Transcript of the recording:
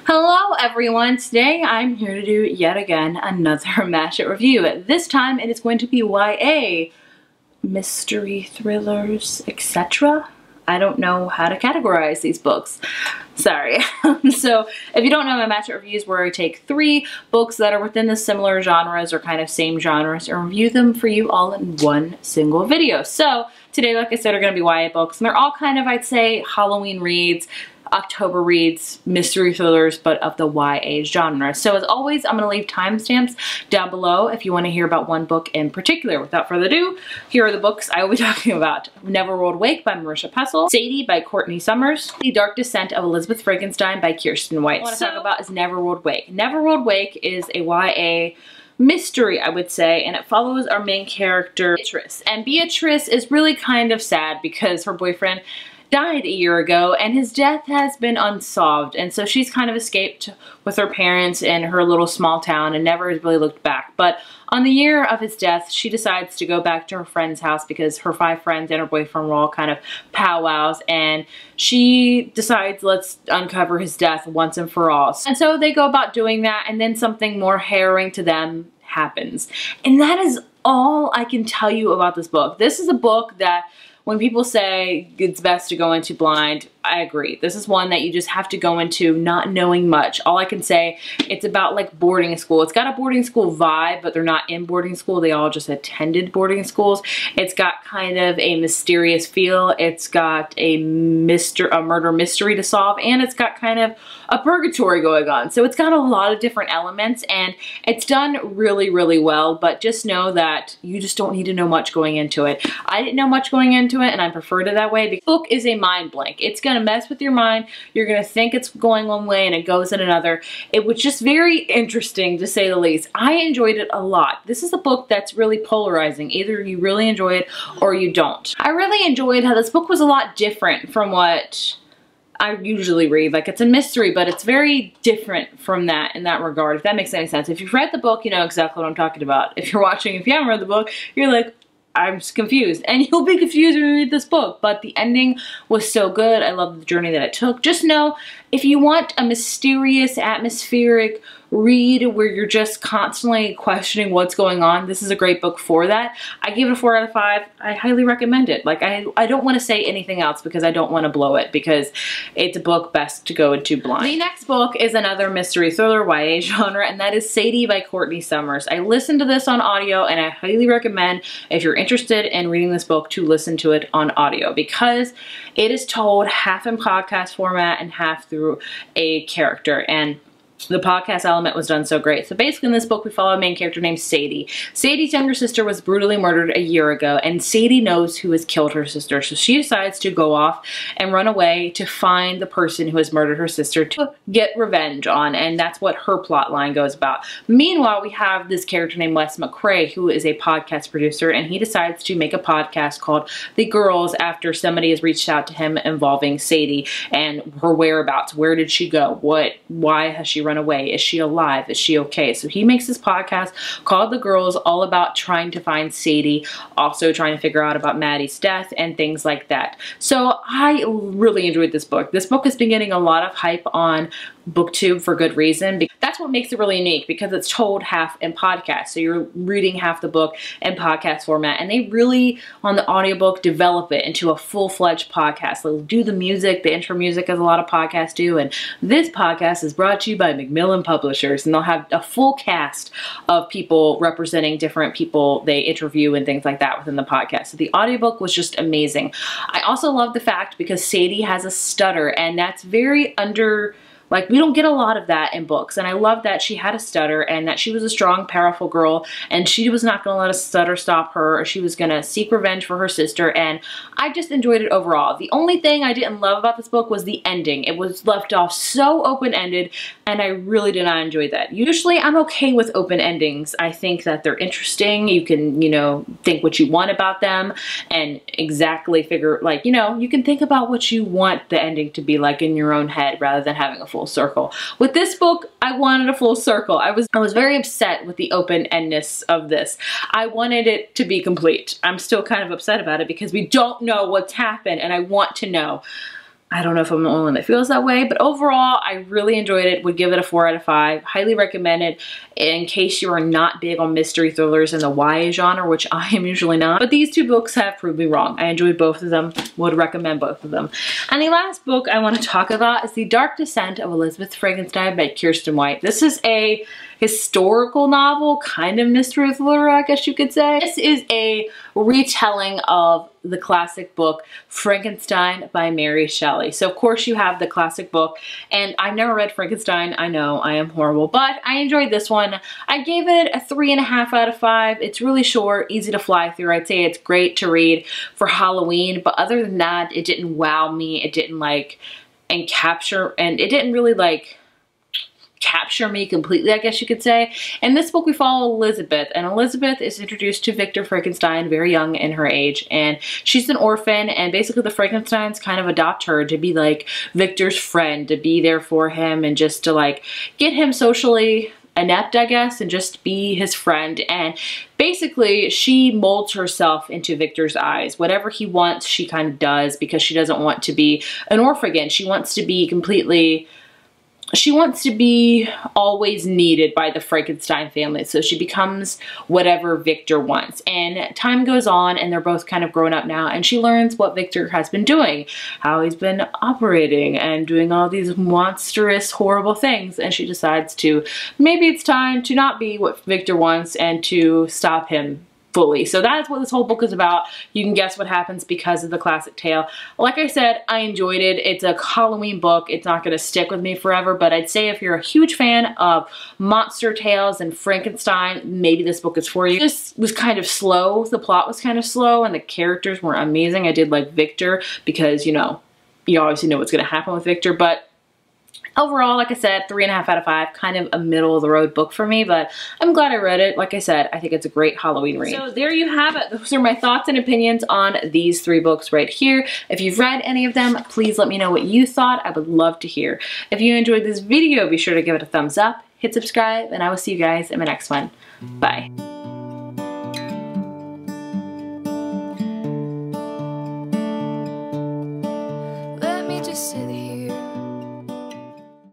Hello everyone, today I'm here to do yet again another Mashup review. This time it is going to be YA, mystery thrillers, etc. I don't know how to categorize these books. Sorry. So if you don't know, my Mashup reviews where I take 3 books that are within the similar genres or kind of same genres and review them for you all in one single video. So today, like I said, are going to be YA books, and they're all kind of, I'd say, Halloween reads, October reads, mystery thrillers, but of the YA genre. So as always, I'm going to leave timestamps down below if you want to hear about one book in particular. Without further ado, here are the books I will be talking about. Neverworld Wake by Marisha Pessl, Sadie by Courtney Summers, The Dark Descent of Elizabeth Frankenstein by Kirsten White. What I want to talk about is Neverworld Wake. Neverworld Wake is a YA mystery, I would say, and it follows our main character, Beatrice. And Beatrice is really kind of sad because her boyfriend died a year ago and his death has been unsolved, and so she's kind of escaped with her parents in her little small town and never has really looked back. But on the year of his death, she decides to go back to her friend's house because her 5 friends and her boyfriend were all kind of powwows, and she decides, let's uncover his death once and for all. And so they go about doing that, and then something more harrowing to them happens. And that is all I can tell you about this book. This is a book that when people say it's best to go into blind, I agree. This is one that you just have to go into not knowing much. All I can say, it's about like boarding school. It's got a boarding school vibe, but they're not in boarding school. They all just attended boarding schools. It's got kind of a mysterious feel. It's got a murder mystery to solve, and it's got kind of a purgatory going on. So it's got a lot of different elements, and it's done really, really well, but just know that you just don't need to know much going into it. I didn't know much going into it, and I preferred it that way. The book is a mind blank. It's gonna mess with your mind. You're gonna think it's going one way and it goes in another. It was just very interesting, to say the least. I enjoyed it a lot. This is a book that's really polarizing. Either you really enjoy it or you don't. I really enjoyed how this book was a lot different from what I usually read. Like, it's a mystery, but it's very different from that in that regard, if that makes any sense. If you've read the book, you know exactly what I'm talking about. If you're watching, if you haven't read the book, you're like, I'm just confused. And you'll be confused when you read this book, but the ending was so good. I love the journey that it took. Just know, if you want a mysterious, atmospheric read where you're just constantly questioning what's going on, this is a great book for that. I give it a 4 out of 5. I highly recommend it. Like, I don't want to say anything else because I don't want to blow it, because it's a book best to go into blind. The next book is another mystery thriller, YA genre, and that is Sadie by Courtney Summers. I listened to this on audio, and I highly recommend, if you're interested in reading this book, to listen to it on audio, because it is told half in podcast format and half through a character, and the podcast element was done so great. So basically in this book, we follow a main character named Sadie. Sadie's younger sister was brutally murdered a year ago, and Sadie knows who has killed her sister. So she decides to go off and run away to find the person who has murdered her sister to get revenge on, and that's what her plot line goes about. Meanwhile, we have this character named Wes McCrae, who is a podcast producer, and he decides to make a podcast called The Girls after somebody has reached out to him involving Sadie and her whereabouts. Where did she go? Why has she run away? Is she alive? Is she okay? So he makes this podcast called The Girls, all about trying to find Sadie, also trying to figure out about Maddie's death and things like that. So I really enjoyed this book. This book has been getting a lot of hype on BookTube for good reason. That's what makes it really unique, because it's told half in podcast. So you're reading half the book in podcast format, and they really, on the audiobook, develop it into a full-fledged podcast. They'll do the music, the intro music, as a lot of podcasts do, and this podcast is brought to you by Macmillan Publishers, and they'll have a full cast of people representing different people they interview and things like that within the podcast. So the audiobook was just amazing. I also love the fact, because Sadie has a stutter, and that's very like, we don't get a lot of that in books, and I love that she had a stutter and that she was a strong, powerful girl, and she was not going to let a stutter stop her, or she was going to seek revenge for her sister, and I just enjoyed it overall. The only thing I didn't love about this book was the ending. It was left off so open-ended, and I really did not enjoy that. Usually, I'm okay with open endings. I think that they're interesting. You can, you know, think what you want about them and exactly figure, like, you know, you can think about what you want the ending to be like in your own head rather than having a full circle. With this book, I wanted a full circle. I was very upset with the open-endedness of this. I wanted it to be complete. I'm still kind of upset about it because we don't know what's happened, and I want to know. I don't know if I'm the only one that feels that way, but overall, I really enjoyed it. Would give it a 4 out of 5. Highly recommend it in case you are not big on mystery thrillers in the YA genre, which I am usually not. But these 2 books have proved me wrong. I enjoyed both of them. Would recommend both of them. And the last book I want to talk about is The Dark Descent of Elizabeth Frankenstein by Kirsten White. This is a historical novel, kind of mystery thriller, I guess you could say. This is a retelling of the classic book Frankenstein by Mary Shelley. So of course you have the classic book, and I've never read Frankenstein. I know I am horrible, but I enjoyed this one. I gave it a 3.5 out of 5. It's really short, easy to fly through. I'd say it's great to read for Halloween, but other than that, it didn't wow me. It didn't it didn't really capture me completely, I guess you could say. In this book, we follow Elizabeth, and Elizabeth is introduced to Victor Frankenstein very young in her age, and she's an orphan, and basically the Frankensteins kind of adopt her to be like Victor's friend, to be there for him, and just to get him socially inept, I guess, and just be his friend. And basically she molds herself into Victor's eyes. Whatever he wants, she kind of does, because she doesn't want to be an orphan again. She wants to be always needed by the Frankenstein family. So she becomes whatever Victor wants. And time goes on, and they're both kind of grown up now, and she learns what Victor has been doing, how he's been operating and doing all these monstrous, horrible things. And she decides maybe it's time to not be what Victor wants and to stop him fully. So that's what this whole book is about. You can guess what happens because of the classic tale. Like I said, I enjoyed it. It's a Halloween book. It's not going to stick with me forever, but I'd say if you're a huge fan of monster tales and Frankenstein, maybe this book is for you. This was kind of slow. The plot was kind of slow, and the characters were amazing. I did like Victor because, you obviously know what's going to happen with Victor, but overall, like I said, 3.5 out of 5, kind of a middle of the road book for me, but I'm glad I read it. Like I said, I think it's a great Halloween read. So there you have it. Those are my thoughts and opinions on these 3 books right here. If you've read any of them, please let me know what you thought. I would love to hear. If you enjoyed this video, be sure to give it a thumbs up, hit subscribe, and I will see you guys in my next one. Bye.